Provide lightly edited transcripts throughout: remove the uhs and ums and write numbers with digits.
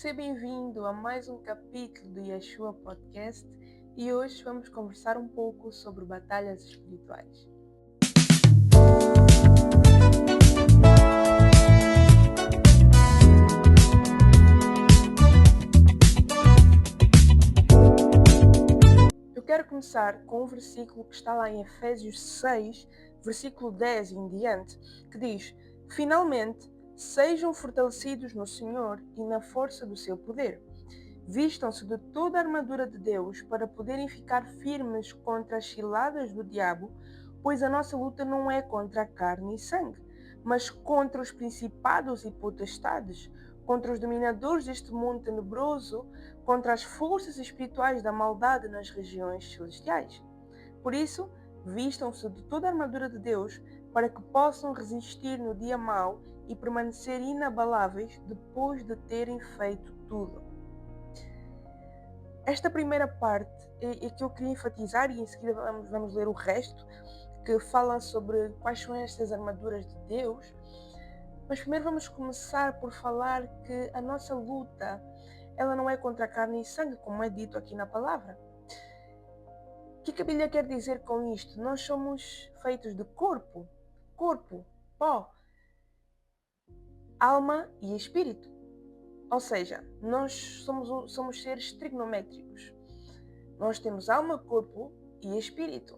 Seja bem-vindo a mais um capítulo do Yeshua Podcast e hoje vamos conversar um pouco sobre batalhas espirituais. Eu quero começar com um versículo que está lá em Efésios 6, versículo 10 em diante, que diz: Finalmente, sejam fortalecidos no Senhor e na força do seu poder. Vistam-se de toda a armadura de Deus para poderem ficar firmes contra as ciladas do diabo, pois a nossa luta não é contra a carne e sangue, mas contra os principados e potestades, contra os dominadores deste mundo tenebroso, contra as forças espirituais da maldade nas regiões celestiais. Por isso, vistam-se de toda a armadura de Deus para que possam resistir no dia mau e permanecer inabaláveis depois de terem feito tudo. Esta primeira parte é que eu queria enfatizar e em seguida vamos ler o resto, que fala sobre quais são estas armaduras de Deus. Mas primeiro vamos começar por falar que a nossa luta, ela não é contra a carne e sangue, como é dito aqui na palavra. O que a Bíblia quer dizer com isto? Nós somos feitos de corpo, pó, alma e espírito. Ou seja, nós somos seres trigonométricos. Nós temos alma, corpo e espírito.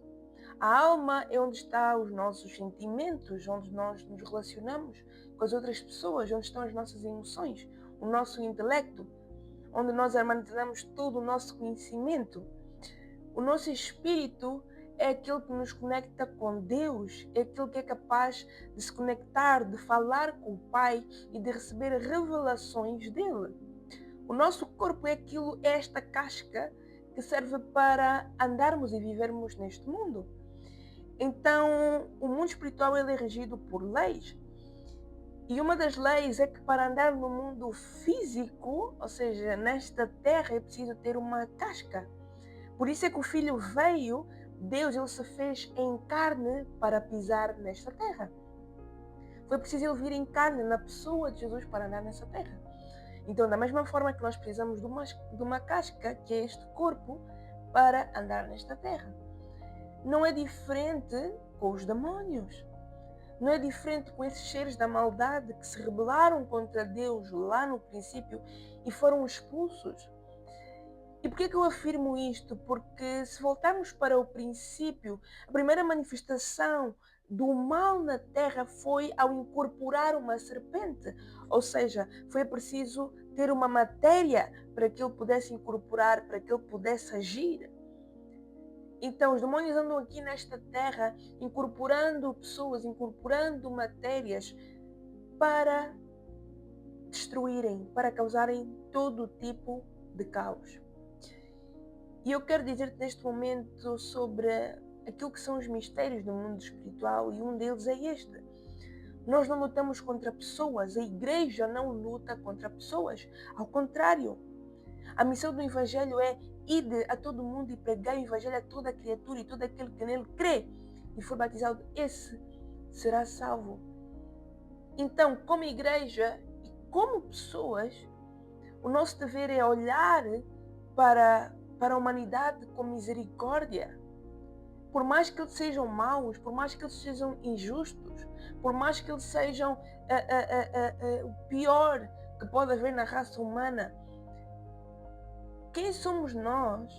A alma é onde estão os nossos sentimentos, onde nós nos relacionamos com as outras pessoas, onde estão as nossas emoções, o nosso intelecto, onde nós armazenamos todo o nosso conhecimento. O nosso espírito é aquele que nos conecta com Deus, é aquele que é capaz de se conectar, de falar com o Pai e de receber revelações dele. O nosso corpo é esta casca que serve para andarmos e vivermos neste mundo. Então, o mundo espiritual ele é regido por leis. E uma das leis é que para andar no mundo físico, ou seja, nesta terra, é preciso ter uma casca. Por isso é que o Filho veio, Deus ele se fez em carne para pisar nesta terra. Foi preciso ele vir em carne na pessoa de Jesus para andar nessa terra. Então, da mesma forma que nós precisamos de uma casca, que é este corpo, para andar nesta terra. Não é diferente com os demónios. Não é diferente com esses seres da maldade que se rebelaram contra Deus lá no princípio e foram expulsos. E por que eu afirmo isto? Porque se voltarmos para o princípio, a primeira manifestação do mal na terra foi ao incorporar uma serpente. Ou seja, foi preciso ter uma matéria para que ele pudesse incorporar, para que ele pudesse agir. Então, os demónios andam aqui nesta terra incorporando pessoas, incorporando matérias para destruírem, para causarem todo tipo de caos. E eu quero dizer-te neste momento sobre aquilo que são os mistérios do mundo espiritual e um deles é este. Nós não lutamos contra pessoas, a igreja não luta contra pessoas, ao contrário. A missão do Evangelho é ide a todo mundo e pregai o Evangelho a toda criatura e todo aquele que nele crê e for batizado, esse será salvo. Então, como igreja e como pessoas, o nosso dever é olhar para a humanidade com misericórdia. Por mais que eles sejam maus, por mais que eles sejam injustos, por mais que eles sejam o pior que pode haver na raça humana, quem somos nós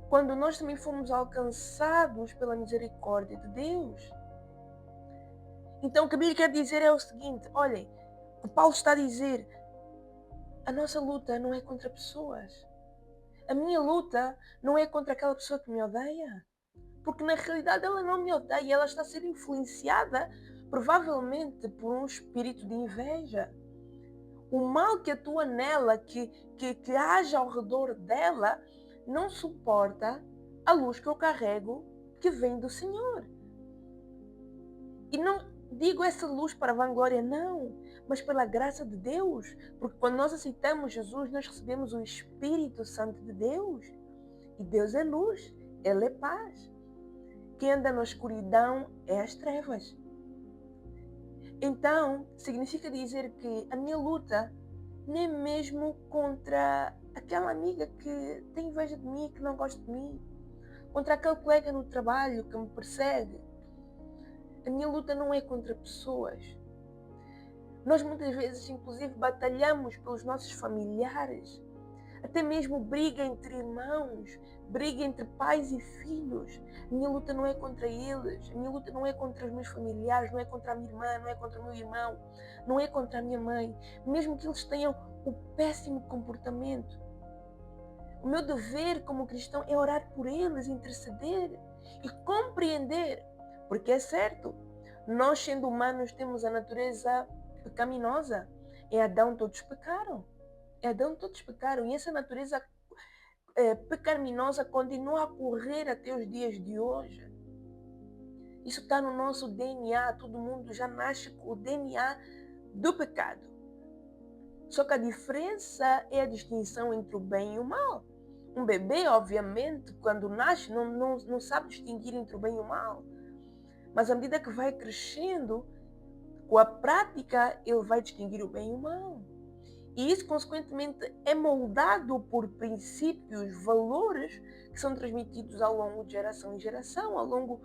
quando nós também fomos alcançados pela misericórdia de Deus? Então o que a Bíblia quer dizer é o seguinte, olhem, o Paulo está a dizer, a nossa luta não é contra pessoas. A minha luta não é contra aquela pessoa que me odeia. Porque na realidade ela não me odeia, ela está a ser influenciada provavelmente por um espírito de inveja. O mal que atua nela, que age ao redor dela, não suporta a luz que eu carrego, que vem do Senhor. E não digo essa luz para vanglória, não, mas pela graça de Deus. Porque quando nós aceitamos Jesus, nós recebemos o Espírito Santo de Deus. E Deus é luz, Ele é paz. Quem anda na escuridão é as trevas. Então, significa dizer que a minha luta nem mesmo contra aquela amiga que tem inveja de mim, que não gosta de mim, contra aquele colega no trabalho que me persegue. A minha luta não é contra pessoas. Nós muitas vezes, inclusive, batalhamos pelos nossos familiares, até mesmo briga entre irmãos, briga entre pais e filhos. A minha luta não é contra eles, a minha luta não é contra os meus familiares, não é contra a minha irmã, não é contra o meu irmão, não é contra a minha mãe, mesmo que eles tenham o péssimo comportamento. O meu dever como cristão é orar por eles, interceder e compreender, porque é certo, nós sendo humanos temos a natureza pecaminosa. Em Adão todos pecaram. Em Adão todos pecaram e essa natureza pecaminosa continua a correr até os dias de hoje. Isso está no nosso DNA, todo mundo já nasce com o DNA do pecado. Só que a diferença é a distinção entre o bem e o mal. Um bebê, obviamente, quando nasce, não sabe distinguir entre o bem e o mal. Mas à medida que vai crescendo, com a prática, ele vai distinguir o bem e o mal. E isso, consequentemente, é moldado por princípios, valores que são transmitidos ao longo de geração em geração, ao longo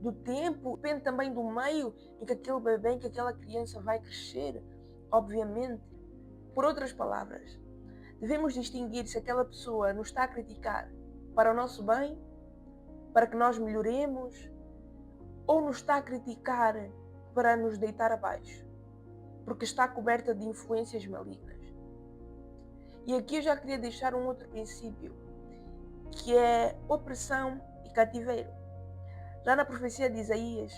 do tempo. Depende também do meio em que aquele bebê, em que aquela criança vai crescer, obviamente. Por outras palavras, devemos distinguir se aquela pessoa nos está a criticar para o nosso bem, para que nós melhoremos, ou nos está a criticar para nos deitar abaixo, porque está coberta de influências malignas. E aqui eu já queria deixar um outro princípio, que é opressão e cativeiro. Já na profecia de Isaías,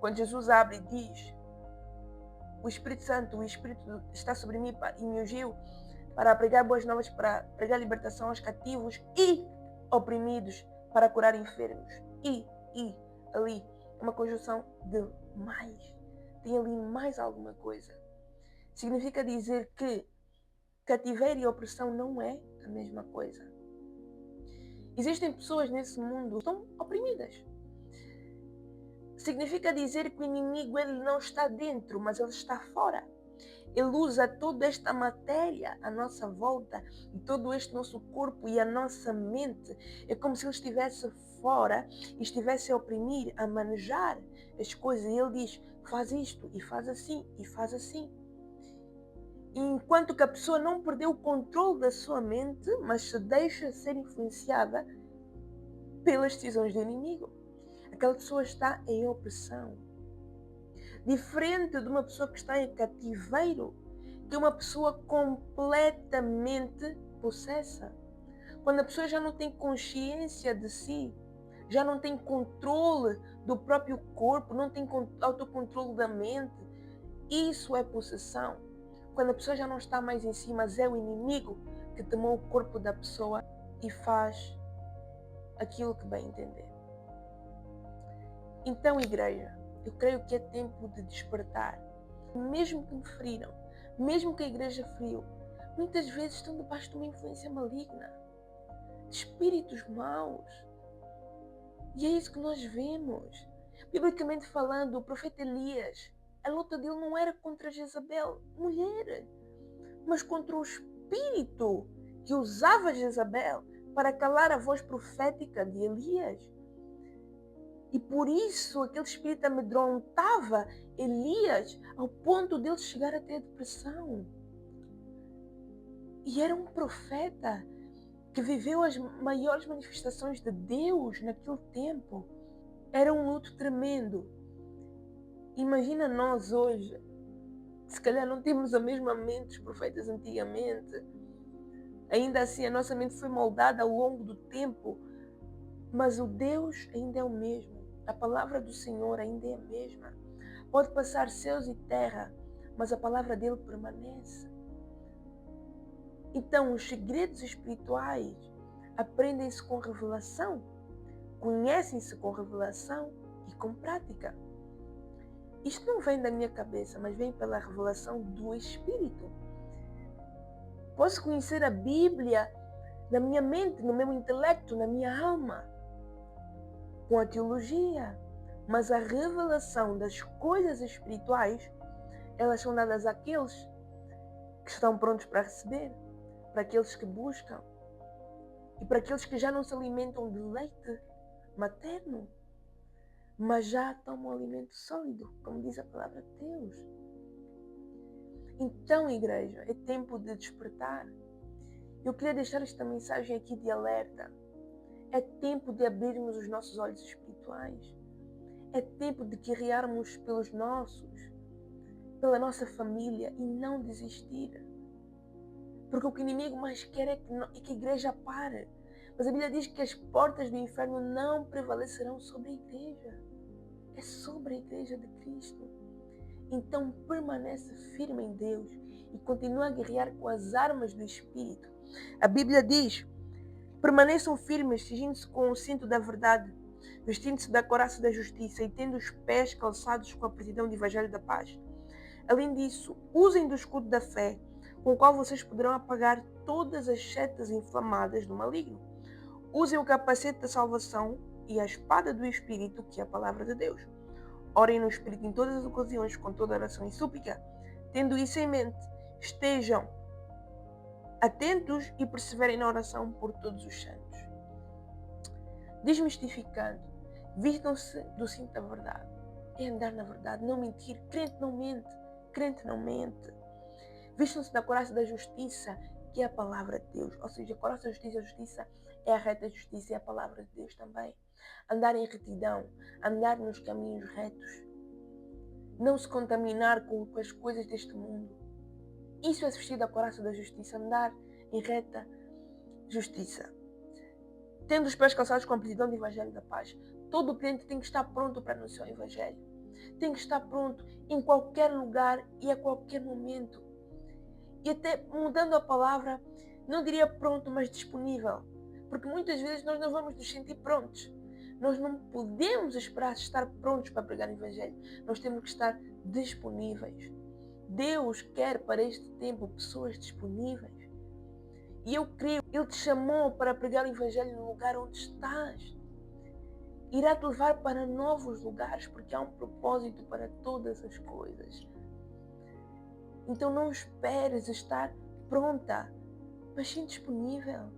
quando Jesus abre e diz: o Espírito Santo, o Espírito está sobre mim e me ungiu para pregar boas novas, para pregar libertação aos cativos e oprimidos, para curar enfermos. E, ali, é uma conjunção de mais. Tem ali mais alguma coisa. Significa dizer que cativeiro e opressão não é a mesma coisa. Existem pessoas nesse mundo que estão oprimidas. Significa dizer que o inimigo ele não está dentro, mas ele está fora. Ele usa toda esta matéria à nossa volta e todo este nosso corpo e a nossa mente. É como se ele estivesse fora e estivesse a oprimir, a manejar as coisas. E ele diz, faz isto e faz assim e faz assim. E enquanto que a pessoa não perdeu o controle da sua mente, mas se deixa ser influenciada pelas decisões do inimigo. Aquela pessoa está em opressão. Diferente de uma pessoa que está em cativeiro, que é uma pessoa completamente possessa. Quando a pessoa já não tem consciência de si, já não tem controle do próprio corpo, não tem autocontrole da mente, isso é possessão. Quando a pessoa já não está mais em si, mas é o inimigo que tomou o corpo da pessoa e faz aquilo que bem entender. Então, igreja, eu creio que é tempo de despertar. Mesmo que me feriram, mesmo que a igreja feriu, muitas vezes estão debaixo de uma influência maligna, de espíritos maus. E é isso que nós vemos. Biblicamente falando, o profeta Elias, a luta dele não era contra Jezabel, mulher, mas contra o espírito que usava Jezabel para calar a voz profética de Elias. E por isso aquele espírito amedrontava Elias ao ponto de ele chegar a ter depressão. E era um profeta que viveu as maiores manifestações de Deus naquele tempo. Era um luto tremendo. Imagina nós hoje, se calhar não temos a mesma mente dos profetas antigamente. Ainda assim a nossa mente foi moldada ao longo do tempo, mas o Deus ainda é o mesmo. A palavra do Senhor ainda é a mesma. Pode passar céus e terra, mas a palavra dele permanece. Então, os segredos espirituais aprendem-se com revelação, conhecem-se com revelação e com prática. Isto não vem da minha cabeça, mas vem pela revelação do Espírito. Posso conhecer a Bíblia na minha mente, no meu intelecto, na minha alma, com a teologia, mas a revelação das coisas espirituais, elas são dadas àqueles que que estão prontos para receber, para aqueles que buscam e para aqueles que já não se alimentam de leite materno, mas já tomam alimento sólido, como diz a palavra de Deus. Então, igreja, é tempo de despertar. Eu queria deixar esta mensagem aqui de alerta. É tempo de abrirmos os nossos olhos espirituais. É tempo de guerrearmos pelos nossos, pela nossa família e não desistir. Porque o que o inimigo mais quer é que a igreja pare. Mas a Bíblia diz que as portas do inferno não prevalecerão sobre a igreja. É sobre a igreja de Cristo. Então permanece firme em Deus e continua a guerrear com as armas do Espírito. A Bíblia diz: permaneçam firmes, cingindo-se com o cinto da verdade, vestindo-se da couraça da justiça e tendo os pés calçados com a presidão do Evangelho da paz. Além disso, usem do escudo da fé, com o qual vocês poderão apagar todas as setas inflamadas do maligno. Usem o capacete da salvação e a espada do Espírito, que é a palavra de Deus. Orem no Espírito em todas as ocasiões, com toda oração e súplica. Tendo isso em mente, estejam atentos e perseverem na oração por todos os santos. Desmistificando, vistam-se do cinto da verdade. É andar na verdade, não mentir. Crente não mente. Crente não mente. Vistam-se da couraça da justiça, que é a palavra de Deus. Ou seja, a couraça da justiça, a justiça é a reta justiça e a palavra de Deus também. Andar em retidão, andar nos caminhos retos. Não se contaminar com as coisas deste mundo. Isso é se vestir da couraça da justiça, andar em reta justiça. Tendo os pés calçados com a presidão do Evangelho da paz. Todo crente tem que estar pronto para anunciar o Evangelho. Tem que estar pronto em qualquer lugar e a qualquer momento. E até mudando a palavra, não diria pronto, mas disponível. Porque muitas vezes nós não vamos nos sentir prontos. Nós não podemos esperar estar prontos para pregar o Evangelho. Nós temos que estar disponíveis. Deus quer para este tempo pessoas disponíveis. E eu creio que Ele te chamou para pregar o Evangelho no lugar onde estás. Irá te levar para novos lugares, porque há um propósito para todas as coisas. Então não esperes estar pronta, mas sim disponível.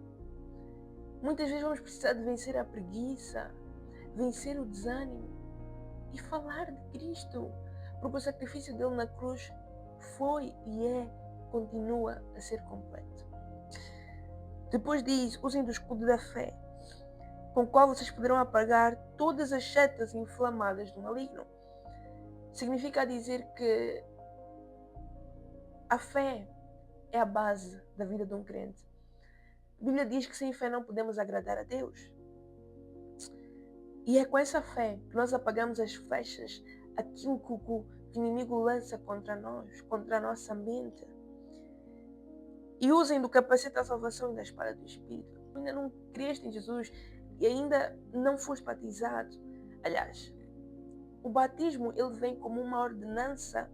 Muitas vezes vamos precisar de vencer a preguiça, vencer o desânimo e falar de Cristo, porque o sacrifício dele na cruz foi e continua a ser completo. Depois diz, usem do escudo da fé, com o qual vocês poderão apagar todas as setas inflamadas do maligno. Significa dizer que a fé é a base da vida de um crente. A Bíblia diz que sem fé não podemos agradar a Deus. E é com essa fé que nós apagamos as flechas, aquilo que o inimigo lança contra nós, contra a nossa mente. E usem do capacete da salvação e da espada do Espírito. Ainda não creste em Jesus e ainda não foste batizado. Aliás, o batismo ele vem como uma ordenança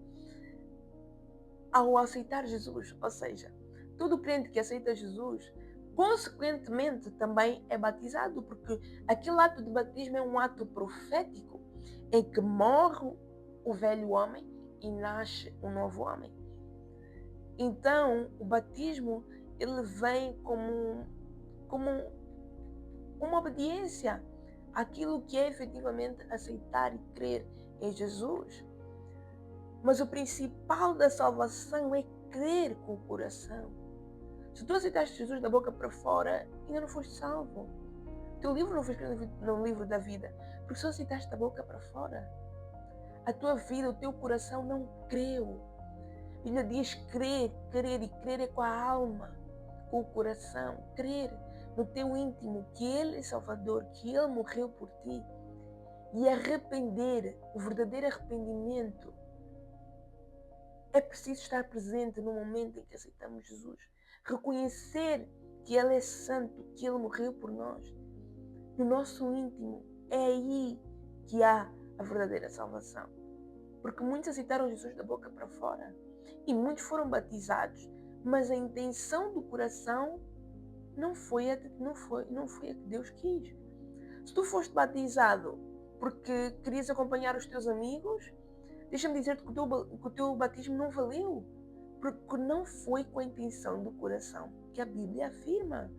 ao aceitar Jesus. Ou seja, todo crente que aceita Jesus, consequentemente também é batizado, porque aquele ato de batismo é um ato profético em que morre o velho homem e nasce um novo homem. Então, o batismo ele vem como uma obediência àquilo que é efetivamente aceitar e crer em Jesus. Mas o principal da salvação é crer com o coração. Se tu aceitaste Jesus da boca para fora, ainda não foste salvo. O teu livro não foi escrito no livro da vida, porque só aceitaste da boca para fora. A tua vida, o teu coração não creu. A Bíblia diz crer, e crer é com a alma, com o coração. Crer no teu íntimo que Ele é Salvador, que Ele morreu por ti. E arrepender, o verdadeiro arrependimento. É preciso estar presente no momento em que aceitamos Jesus. Reconhecer que Ele é santo, que Ele morreu por nós. No nosso íntimo, é aí que há a verdadeira salvação. Porque muitos aceitaram Jesus da boca para fora. E muitos foram batizados. Mas a intenção do coração não foi a que Deus quis. Se tu foste batizado porque querias acompanhar os teus amigos, deixa-me dizer-te que o teu batismo não valeu. Porque não foi com a intenção do coração que a Bíblia afirma.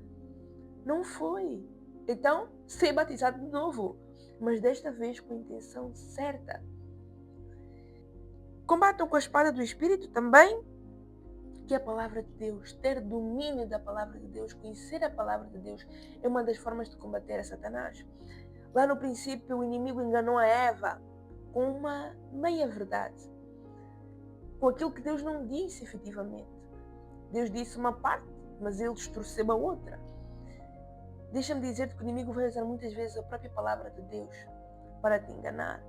Não foi. Então, ser batizado de novo, mas desta vez com a intenção certa. Combatam com a espada do Espírito também, que é a palavra de Deus. Ter domínio da palavra de Deus, conhecer a palavra de Deus, é uma das formas de combater a Satanás. Lá no princípio, o inimigo enganou a Eva com uma meia-verdade, com aquilo que Deus não disse efetivamente. Deus disse uma parte, mas ele distorceu a outra. Deixa-me dizer-te que o inimigo vai usar muitas vezes a própria palavra de Deus para te enganar.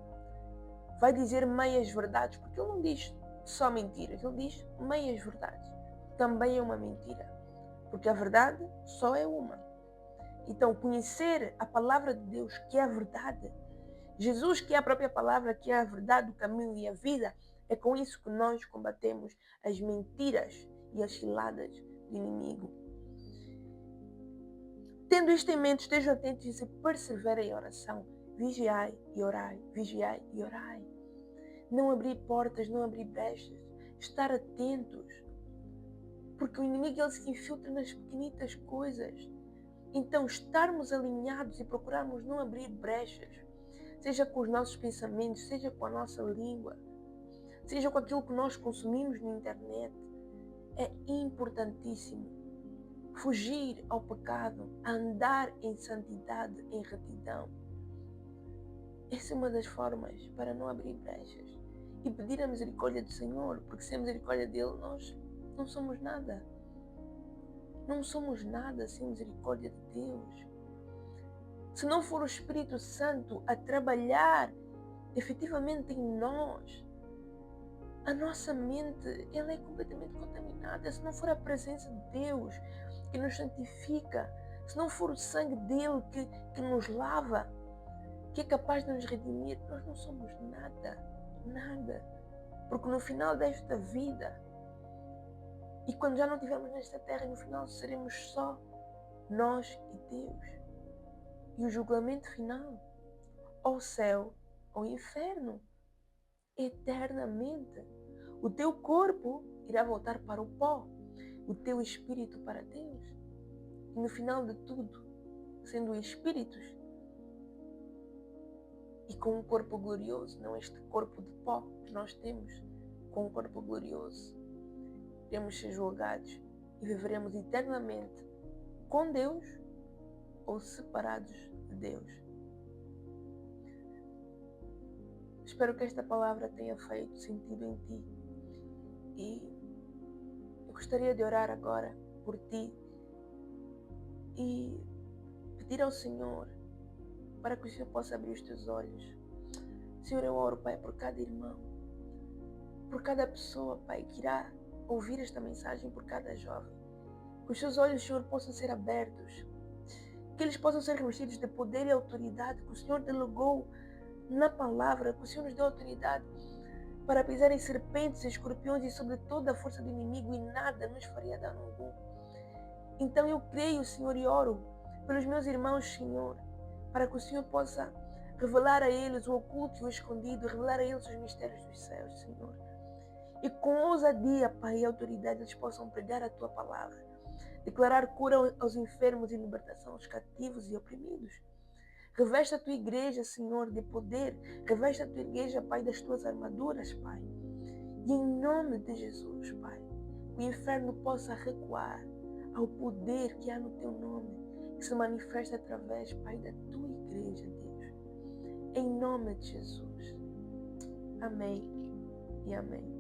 Vai dizer meias verdades, porque ele não diz só mentiras, ele diz meias verdades. Também é uma mentira, porque a verdade só é uma. Então, conhecer a palavra de Deus, que é a verdade, Jesus, que é a própria palavra, que é a verdade, o caminho e a vida, é com isso que nós combatemos as mentiras e as ciladas do inimigo. Tendo isto em mente, estejam atentos e perseverem em oração. Vigiai e orai, vigiai e orai. Não abrir portas, não abrir brechas. Estar atentos. Porque o inimigo ele se infiltra nas pequenitas coisas. Então, estarmos alinhados e procurarmos não abrir brechas, seja com os nossos pensamentos, seja com a nossa língua, seja com aquilo que nós consumimos na internet, é importantíssimo. Fugir ao pecado, andar em santidade, em retidão. Essa é uma das formas para não abrir brechas e pedir a misericórdia do Senhor, porque sem a misericórdia dele nós não somos nada. Não somos nada sem a misericórdia de Deus. Se não for o Espírito Santo a trabalhar efetivamente em nós, a nossa mente ela é completamente contaminada. Se não for a presença de Deus que nos santifica, se não for o sangue dele que nos lava, que é capaz de nos redimir, nós não somos nada, nada. Porque no final desta vida, e quando já não estivermos nesta terra, no final seremos só nós e Deus. E o julgamento final, ou céu ou inferno, eternamente. O teu corpo irá voltar para o pó, o teu espírito para Deus. E no final de tudo, sendo espíritos e com um corpo glorioso, não este corpo de pó que nós temos, com um corpo glorioso, iremos ser julgados e viveremos eternamente com Deus ou separados de Deus. Espero que esta palavra tenha feito sentido em ti. E eu gostaria de orar agora por ti e pedir ao Senhor para que o Senhor possa abrir os teus olhos. Senhor, eu oro, Pai, por cada irmão, por cada pessoa, Pai, que irá ouvir esta mensagem, por cada jovem. Que os seus olhos, Senhor, possam ser abertos, que eles possam ser revestidos de poder e autoridade que o Senhor delegou na palavra, que o Senhor nos deu autoridade para pisar em serpentes, escorpiões e sobre toda a força do inimigo, e nada nos faria dano algum. Então eu creio, Senhor, e oro pelos meus irmãos, Senhor, para que o Senhor possa revelar a eles o oculto e o escondido, revelar a eles os mistérios dos céus, Senhor. E com ousadia, Pai, e autoridade, eles possam pregar a Tua palavra, declarar cura aos enfermos e libertação aos cativos e oprimidos. Reveste a Tua igreja, Senhor, de poder. Reveste a Tua igreja, Pai, das Tuas armaduras, Pai. E em nome de Jesus, Pai, o inferno possa recuar ao poder que há no Teu nome, que se manifesta através, Pai, da Tua igreja, Deus. Em nome de Jesus. Amém e amém.